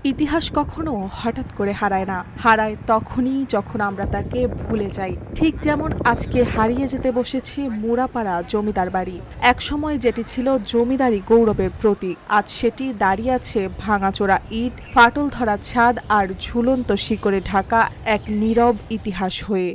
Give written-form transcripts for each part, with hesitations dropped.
ইতিহাস কখনো হঠাৎ করে হারায় না, হারায় তখনই যখন আমরা তাকে ভুলে যাই। ঠিক যেমন আজকে হারিয়ে যেতে বসেছে মুড়াপাড়া জমিদার বাড়ি। একসময় যেটি ছিল জমিদারি গৌরবের প্রতীক, আজ সেটি দাঁড়িয়ে আছে ভাঙাচোরা ইট, ফাটল ধরা ছাদ আর ঝুলন্ত শিকড়ে ঢাকা এক নীরব ইতিহাস হয়ে।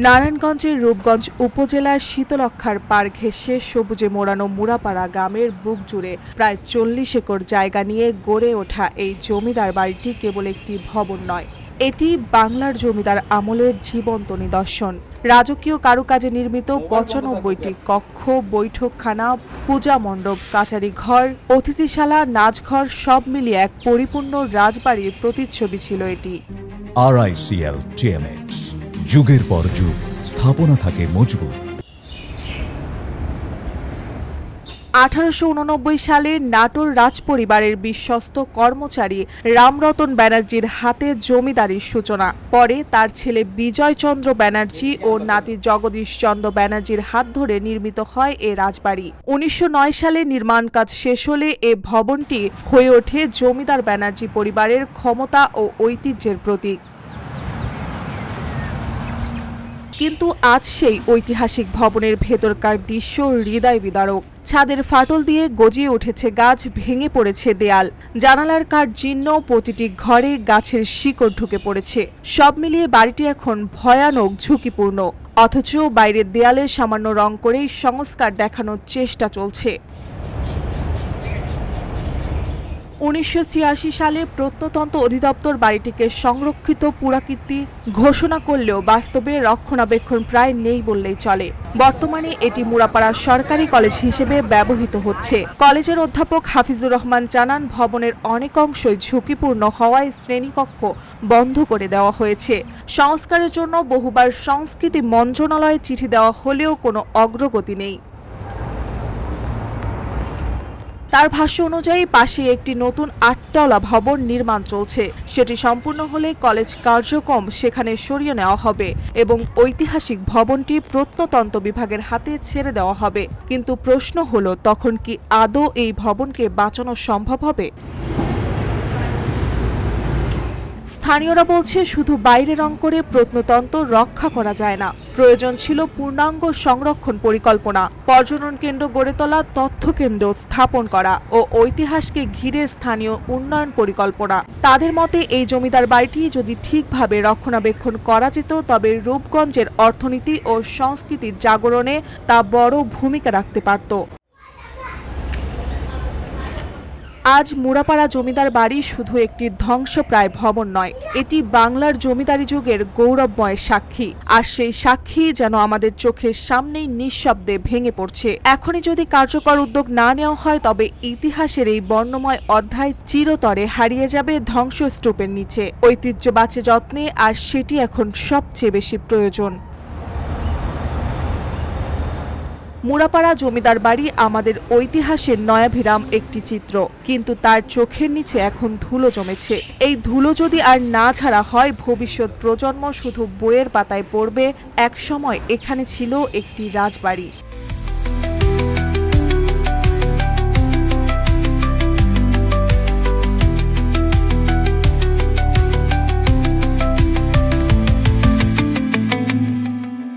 নারায়ণগঞ্জের রূপগঞ্জ উপজেলার শীতলক্ষ্যার পাড় ঘেঁষে সবুজে মোড়ানো মুড়াপাড়া গ্রামের বুক জুড়ে প্রায় ৪০ একর জায়গা নিয়ে গড়ে ওঠা এই জমিদার বাড়িটি কেবল একটি ভবন নয়, এটি বাংলার জমিদার আমলের জীবন্ত নিদর্শন। রাজকীয় কারুকাজে নির্মিত ৯৫টি কক্ষ, বৈঠকখানা, পূজা মণ্ডপ, কাচারি ঘর, অতিথিশালা, নাচঘর সব মিলিয়ে এক পরিপূর্ণ রাজবাড়ির প্রতিচ্ছবি ছিল এটি। RICL TMX, যুগের পর যুগ স্থাপনা থাকে মজবুত। ১৮৮৯ সালে নাটোর রাজপরিবারের বিশ্বস্ত কর্মচারী রামরতন ব্যানার্জির হাতে জমিদারির সূচনা। পরে তার ছেলে বিজয়চন্দ্র ব্যানার্জি ও নাতি জগদীশ চন্দ্র ব্যানার্জির হাত ধরে নির্মিত হয় এ রাজবাড়ি। ১৯০৯ সালে নির্মাণ কাজ শেষ হলে এ ভবনটি হয়ে ওঠে জমিদার ব্যানার্জি পরিবারের ক্ষমতা ও ঐতিহ্যের প্রতীক। কিন্তু আজ সেই ঐতিহাসিক ভবনের ভেতরকার দৃশ্য হৃদয় বিদারক। ছাদের ফাটল দিয়ে গজিয়ে উঠেছে গাছ, ভেঙে পড়েছে দেয়াল, জানালার কাঠ জীর্ণ, প্রতিটি ঘরে গাছের শিকড় ঢুকে পড়েছে। সব মিলিয়ে বাড়িটি এখন ভয়ানক ঝুঁকিপূর্ণ, অথচ বাইরের দেয়ালে সামান্য রং করেই সংস্কার দেখানোর চেষ্টা চলছে। ১৯৮৬ সালে প্রত্নতত্ত্ব অধিদপ্তর বাড়িটিকে সংরক্ষিত পুরাকীর্তি ঘোষণা করলেও বাস্তবে রক্ষণাবেক্ষণ প্রায় নেই বললেই চলে। বর্তমানে এটি মুড়াপাড়া সরকারি কলেজ হিসেবে ব্যবহৃত হচ্ছে। কলেজের অধ্যাপক হাফিজুর রহমান জানান, ভবনের অনেক অংশই ঝুঁকিপূর্ণ হওয়ায় শ্রেণীকক্ষ বন্ধ করে দেওয়া হয়েছে। সংস্কারের জন্য বহুবার সংস্কৃতি মন্ত্রণালয়ে চিঠি দেওয়া হলেও কোনো অগ্রগতি নেই। তার ভাষ্য অনুযায়ী পাশে একটি নতুন ৮তলা ভবন নির্মাণ চলছে। সেটি সম্পূর্ণ হলে কলেজ কার্যক্রম সেখানে সরিয়ে নেওয়া হবে এবং ঐতিহাসিক ভবনটি প্রত্নতত্ত্ব বিভাগের হাতে ছেড়ে দেওয়া হবে। কিন্তু প্রশ্ন হলো, তখন কি আদৌ এই ভবনকে বাঁচানো সম্ভব হবে? স্থানীয়রা বলছে, শুধু বাইরে রং করে প্রত্নতত্ত্ব রক্ষা করা যায় না, প্রয়োজন ছিল পূর্ণাঙ্গ সংরক্ষণ পরিকল্পনা, পর্যটন কেন্দ্র গড়ে তোলা, তথ্য কেন্দ্র স্থাপন করা ও ঐতিহাসকে ঘিরে স্থানীয় উন্নয়ন পরিকল্পনা। তাদের মতে এই জমিদার বাড়িটি যদি ঠিকভাবে রক্ষণাবেক্ষণ করা যেত, তবে রূপগঞ্জের অর্থনীতি ও সংস্কৃতির জাগরণে তা বড় ভূমিকা রাখতে পারত। আজ মুড়াপাড়া জমিদার বাড়ি শুধু একটি ধ্বংসপ্রায় ভবন নয়, এটি বাংলার জমিদারি যুগের গৌরবময় সাক্ষী। আর সেই সাক্ষী যেন আমাদের চোখের সামনেই নিঃশব্দে ভেঙে পড়ছে। এখনই যদি কার্যকর উদ্যোগ না নেওয়া হয়, তবে ইতিহাসের এই বর্ণময় অধ্যায় চিরতরে হারিয়ে যাবে ধ্বংসস্তূপের নিচে। ঐতিহ্য বাঁচে যত্নে, আর সেটি এখন সবচেয়ে বেশি প্রয়োজন। মুড়াপাড়া জমিদার বাড়ি আমাদের ঐতিহাসের নয়াভিরাম একটি চিত্র, কিন্তু তার চোখের নিচে এখন ধুলো জমেছে। এই ধুলো যদি আর না ঝাড়া হয়, ভবিষ্যৎ প্রজন্ম শুধু বইয়ের পাতায় পড়বে, একসময় এখানে ছিল একটি রাজবাড়ি।